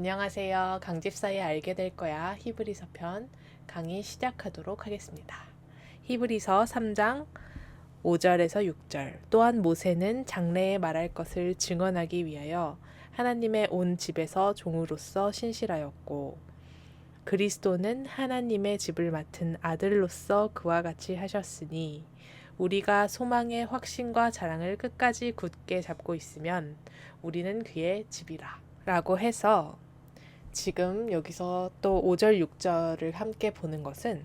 안녕하세요. 강집사에 알게 될 거야. 히브리서 편 강의 시작하도록 하겠습니다. 히브리서 3장 5절에서 6절. 또한 모세는 장래에 말할 것을 증언하기 위하여 하나님의 온 집에서 종으로서 신실하였고 그리스도는 하나님의 집을 맡은 아들로서 그와 같이 하셨으니 우리가 소망의 확신과 자랑을 끝까지 굳게 잡고 있으면 우리는 그의 집이라 라고 해서 지금 여기서 또 5절, 6절을 함께 보는 것은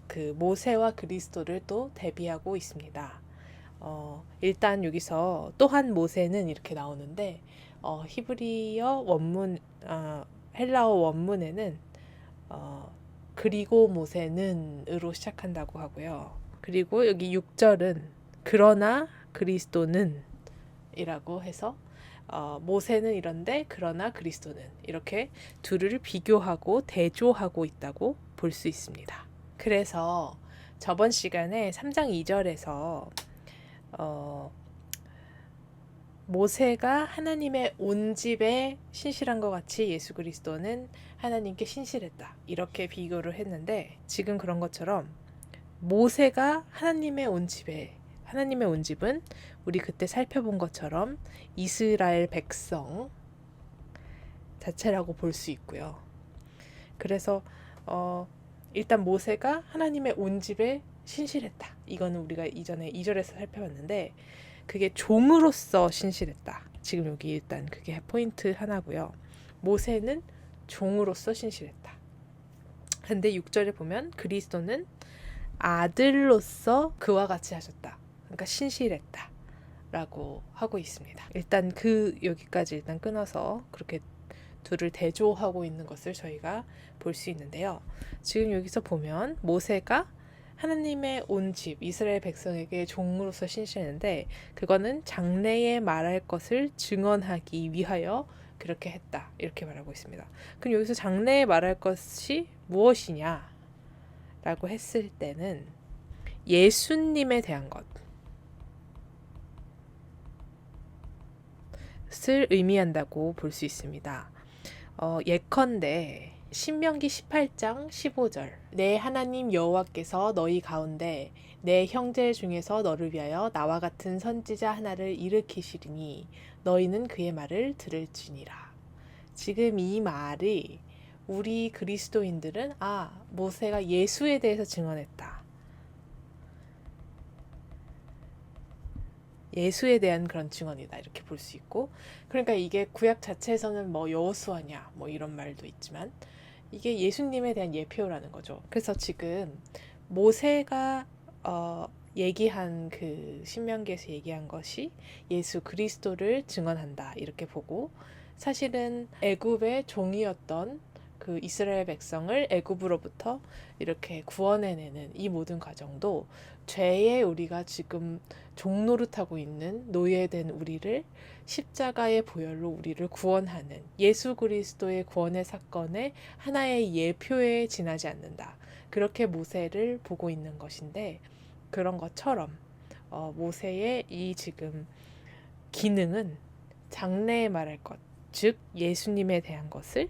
그 모세와 그리스도를 또 대비하고 있습니다. 일단 여기서 또한 모세는 이렇게 나오는데 히브리어 원문, 헬라어 원문에는 그리고 모세는으로 시작한다고 하고요. 그리고 여기 6절은 그러나 그리스도는 이라고 해서 모세는 이런데 그러나 그리스도는 이렇게 둘을 비교하고 대조하고 있다고 볼 수 있습니다. 그래서 저번 시간에 3장 2절에서 모세가 하나님의 온 집에 신실한 것 같이 예수 그리스도는 하나님께 신실했다 이렇게 비교를 했는데 지금 그런 것처럼 모세가 하나님의 온 집은 우리 그때 살펴본 것처럼 이스라엘 백성 자체라고 볼 수 있고요. 그래서 일단 모세가 하나님의 온 집에 신실했다. 이거는 우리가 이전에 2절에서 살펴봤는데 그게 종으로서 신실했다. 지금 여기 일단 그게 포인트 하나고요. 모세는 종으로서 신실했다. 근데 6절에 보면 그리스도는 아들로서 그와 같이 하셨다. 그러니까 신실했다 라고 하고 있습니다. 일단 여기까지 일단 끊어서 그렇게 둘을 대조하고 있는 것을 저희가 볼 수 있는데요. 지금 여기서 보면 모세가 하나님의 온 집, 이스라엘 백성에게 종으로서 신실했는데 그거는 장래에 말할 것을 증언하기 위하여 그렇게 했다. 이렇게 말하고 있습니다. 그럼 여기서 장래에 말할 것이 무엇이냐? 라고 했을 때는 예수님에 대한 것을 의미한다고 볼 수 있습니다. 예컨대 신명기 18장 15절 내 하나님 여호와께서 너희 가운데 내 형제 중에서 너를 위하여 나와 같은 선지자 하나를 일으키시리니 너희는 그의 말을 들을지니라. 지금 이 말이 우리 그리스도인들은 모세가 예수에 대해서 증언했다. 예수에 대한 그런 증언이다 이렇게 볼 수 있고 그러니까 이게 구약 자체에서는 뭐 여호수아냐 뭐 이런 말도 있지만 이게 예수님에 대한 예표라는 거죠. 그래서 지금 모세가 얘기한 그 신명기에서 얘기한 것이 예수 그리스도를 증언한다 이렇게 보고 사실은 애굽의 종이었던 그 이스라엘 백성을 애굽으로부터 이렇게 구원해내는 이 모든 과정도 죄에 우리가 지금 종노릇하고 있는 노예된 우리를 십자가의 보혈로 우리를 구원하는 예수 그리스도의 구원의 사건의 하나의 예표에 지나지 않는다. 그렇게 모세를 보고 있는 것인데 그런 것처럼 모세의 이 지금 기능은 장래에 말할 것, 즉 예수님에 대한 것을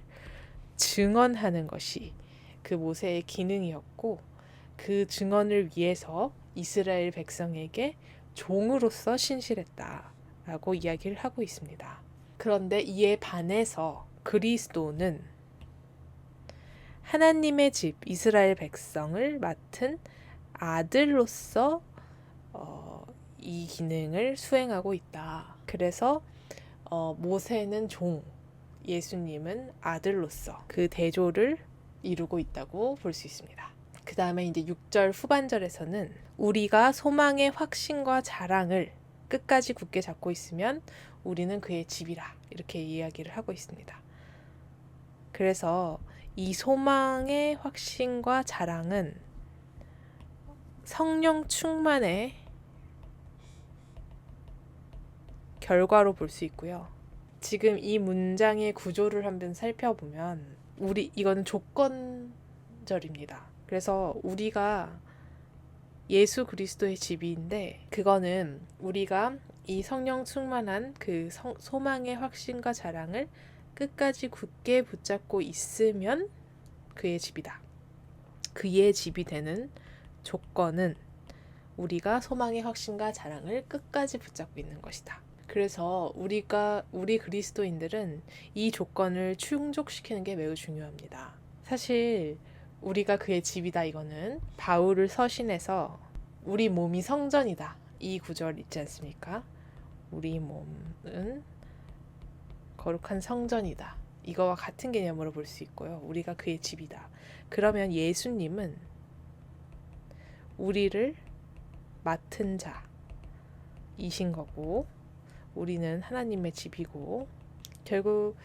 증언하는 것이 그 모세의 기능이었고 그 증언을 위해서 이스라엘 백성에게 종으로서 신실했다라고 이야기를 하고 있습니다. 그런데 이에 반해서 그리스도는 하나님의 집 이스라엘 백성을 맡은 아들로서 이 기능을 수행하고 있다. 그래서 모세는 종, 예수님은 아들로서 그 대조를 이루고 있다고 볼 수 있습니다. 그 다음에 이제 6절 후반절에서는 우리가 소망의 확신과 자랑을 끝까지 굳게 잡고 있으면 우리는 그의 집이라 이렇게 이야기를 하고 있습니다. 그래서 이 소망의 확신과 자랑은 성령 충만의 결과로 볼 수 있고요. 지금 이 문장의 구조를 한번 살펴보면 이거는 조건절입니다. 그래서 우리가 예수 그리스도의 집인데 그거는 우리가 이 성령 충만한 그 소망의 확신과 자랑을 끝까지 굳게 붙잡고 있으면 그의 집이다. 그의 집이 되는 조건은 우리가 소망의 확신과 자랑을 끝까지 붙잡고 있는 것이다. 그래서 우리 그리스도인들은 이 조건을 충족시키는 게 매우 중요합니다. 사실 우리가 그의 집이다, 이거는 바울을 서신에서 우리 몸이 성전이다, 이 구절 있지 않습니까? 우리 몸은 거룩한 성전이다, 이거와 같은 개념으로 볼 수 있고요. 우리가 그의 집이다. 그러면 예수님은 우리를 맡은 자이신 거고, 우리는 하나님의 집이고, 결국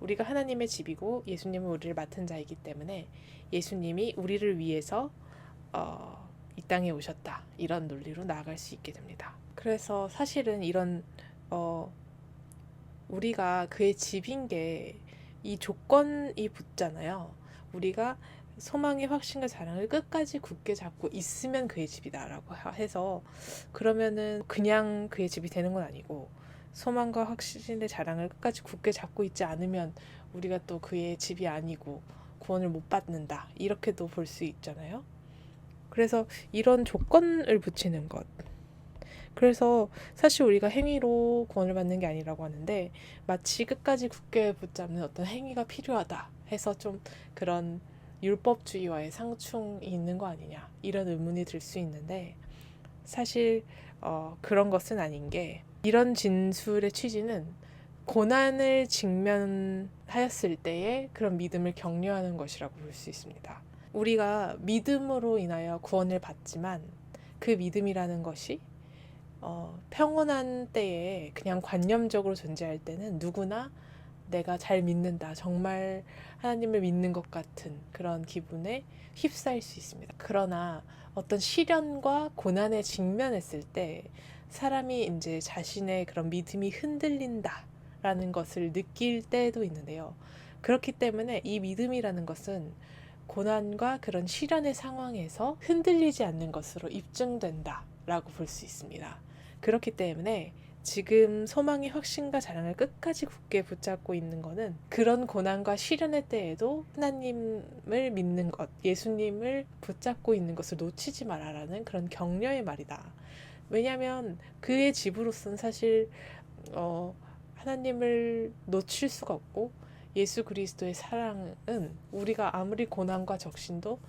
우리가 하나님의 집이고 예수님은 우리를 맡은 자이기 때문에 예수님이 우리를 위해서 이 땅에 오셨다, 이런 논리로 나아갈 수 있게 됩니다. 그래서 사실은 이런 우리가 그의 집인 게 이 조건이 붙잖아요. 우리가 소망의 확신과 자랑을 끝까지 굳게 잡고 있으면 그의 집이다라고 해서, 그러면은 그냥 그의 집이 되는 건 아니고, 소망과 확신의 자랑을 끝까지 굳게 잡고 있지 않으면 우리가 또 그의 집이 아니고 구원을 못 받는다, 이렇게도 볼 수 있잖아요. 그래서 이런 조건을 붙이는 것, 그래서 사실 우리가 행위로 구원을 받는 게 아니라고 하는데, 마치 끝까지 굳게 붙잡는 어떤 행위가 필요하다 해서 좀 그런 율법주의와의 상충이 있는 거 아니냐, 이런 의문이 들 수 있는데, 사실 그런 것은 아닌 게, 이런 진술의 취지는 고난을 직면하였을 때의 그런 믿음을 격려하는 것이라고 볼 수 있습니다. 우리가 믿음으로 인하여 구원을 받지만 그 믿음이라는 것이 평온한 때에 그냥 관념적으로 존재할 때는 누구나 내가 잘 믿는다, 정말 하나님을 믿는 것 같은 그런 기분에 휩싸일 수 있습니다. 그러나 어떤 시련과 고난에 직면했을 때 사람이 이제 자신의 그런 믿음이 흔들린다라는 것을 느낄 때도 있는데요. 그렇기 때문에 이 믿음이라는 것은 고난과 그런 시련의 상황에서 흔들리지 않는 것으로 입증된다라고 볼 수 있습니다. 그렇기 때문에 지금 소망의 확신과 자랑을 끝까지 굳게 붙잡고 있는 것은 그런 고난과 시련의 때에도 하나님을 믿는 것, 예수님을 붙잡고 있는 것을 놓치지 마라라는 그런 격려의 말이다. 왜냐하면 그의 집으로서는 사실 하나님을 놓칠 수가 없고, 예수 그리스도의 사랑은 우리가 아무리 고난과 적신도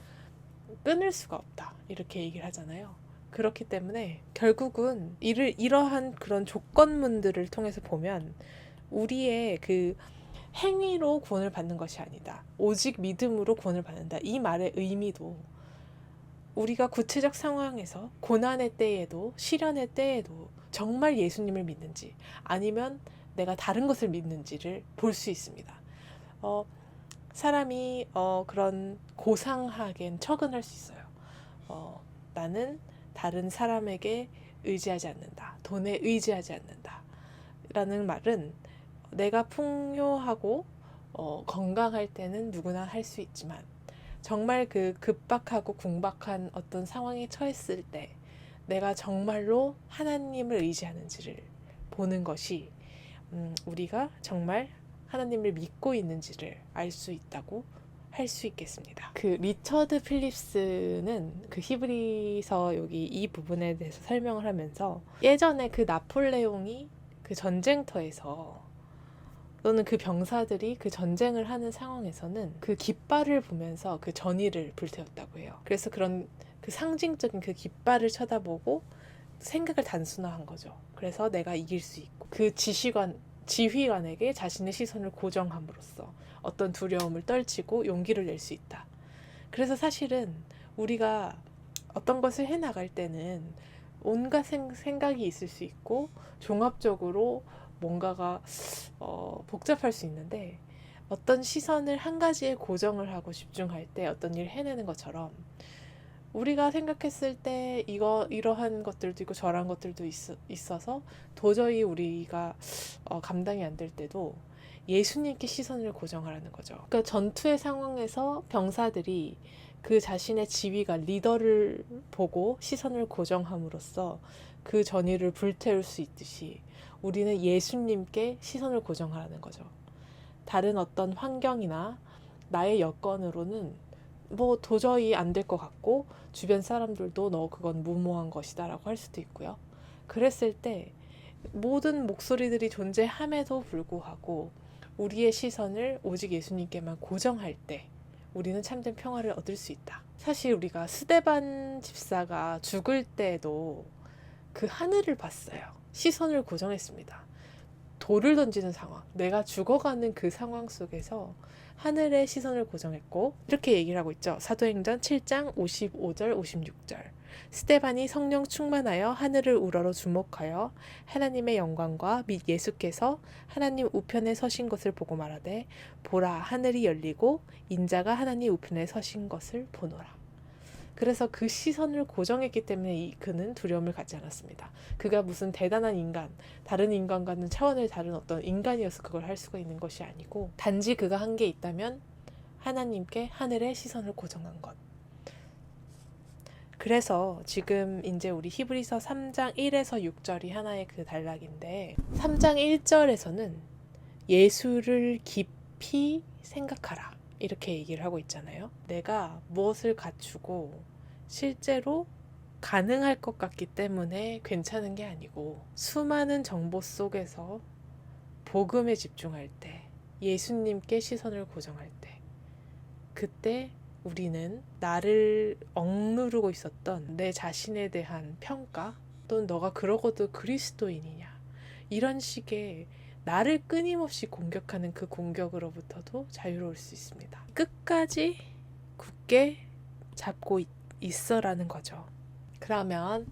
끊을 수가 없다, 이렇게 얘기를 하잖아요. 그렇기 때문에 결국은 이러한 그런 조건문들을 통해서 보면 우리의 그 행위로 구원을 받는 것이 아니다, 오직 믿음으로 구원을 받는다, 이 말의 의미도 우리가 구체적 상황에서 고난의 때에도 시련의 때에도 정말 예수님을 믿는지 아니면 내가 다른 것을 믿는지를 볼 수 있습니다. 사람이 그런 고상하게 처근할 수 있어요. 나는 다른 사람에게 의지하지 않는다, 돈에 의지하지 않는다 라는 말은 내가 풍요하고 건강할 때는 누구나 할 수 있지만, 정말 그 급박하고 궁박한 어떤 상황에 처했을 때 내가 정말로 하나님을 의지하는지를 보는 것이 우리가 정말 하나님을 믿고 있는지를 알 수 있다고 할 수 있겠습니다. 그 리처드 필립스는 그 히브리서 여기 이 부분에 대해서 설명을 하면서, 예전에 그 나폴레옹이 그 전쟁터에서 또는 그 병사들이 그 전쟁을 하는 상황에서는 그 깃발을 보면서 그 전의를 불태웠다고 해요. 그래서 그런 그 상징적인 그 깃발을 쳐다보고 생각을 단순화한 거죠. 그래서 내가 이길 수 있고, 그 지휘관에게 자신의 시선을 고정함으로써 어떤 두려움을 떨치고 용기를 낼 수 있다. 그래서 사실은 우리가 어떤 것을 해나갈 때는 온갖 생각이 있을 수 있고 종합적으로 뭔가가 복잡할 수 있는데, 어떤 시선을 한 가지에 고정을 하고 집중할 때 어떤 일을 해내는 것처럼, 우리가 생각했을 때 이러한 것들도 있고 저러한 것들도 있어서 도저히 우리가 감당이 안 될 때도 예수님께 시선을 고정하라는 거죠. 그러니까 전투의 상황에서 병사들이 그 자신의 지휘가 리더를 보고 시선을 고정함으로써 그 전의를 불태울 수 있듯이 우리는 예수님께 시선을 고정하라는 거죠. 다른 어떤 환경이나 나의 여건으로는 뭐 도저히 안 될 것 같고 주변 사람들도 너 그건 무모한 것이다 라고 할 수도 있고요. 그랬을 때 모든 목소리들이 존재함에도 불구하고 우리의 시선을 오직 예수님께만 고정할 때 우리는 참된 평화를 얻을 수 있다. 사실 우리가 스데반 집사가 죽을 때도 그 하늘을 봤어요. 시선을 고정했습니다. 돌을 던지는 상황, 내가 죽어가는 그 상황 속에서 하늘의 시선을 고정했고 이렇게 얘기를 하고 있죠. 사도행전 7장 55절 56절. 스데반이 성령 충만하여 하늘을 우러러 주목하여 하나님의 영광과 및 예수께서 하나님 우편에 서신 것을 보고 말하되 보라 하늘이 열리고 인자가 하나님 우편에 서신 것을 보노라. 그래서 그 시선을 고정했기 때문에 그는 두려움을 갖지 않았습니다. 그가 무슨 대단한 인간, 다른 인간과는 차원을 다른 어떤 인간이어서 그걸 할 수가 있는 것이 아니고 단지 그가 한 게 있다면 하나님께 하늘의 시선을 고정한 것. 그래서 지금 이제 우리 히브리서 3장 1에서 6절이 하나의 그 단락인데 3장 1절에서는 예수를 깊이 생각하라. 이렇게 얘기를 하고 있잖아요. 내가 무엇을 갖추고 실제로 가능할 것 같기 때문에 괜찮은 게 아니고 수많은 정보 속에서 복음에 집중할 때, 예수님께 시선을 고정할 때, 그때 우리는 나를 억누르고 있었던 내 자신에 대한 평가 또는 너가 그러고도 그리스도인이냐 이런 식의 나를 끊임없이 공격하는 그 공격으로부터도 자유로울 수 있습니다. 끝까지 굳게 잡고 있어라는 거죠. 그러면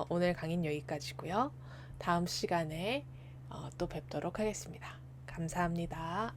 오늘 강의는 여기까지고요. 다음 시간에 또 뵙도록 하겠습니다. 감사합니다.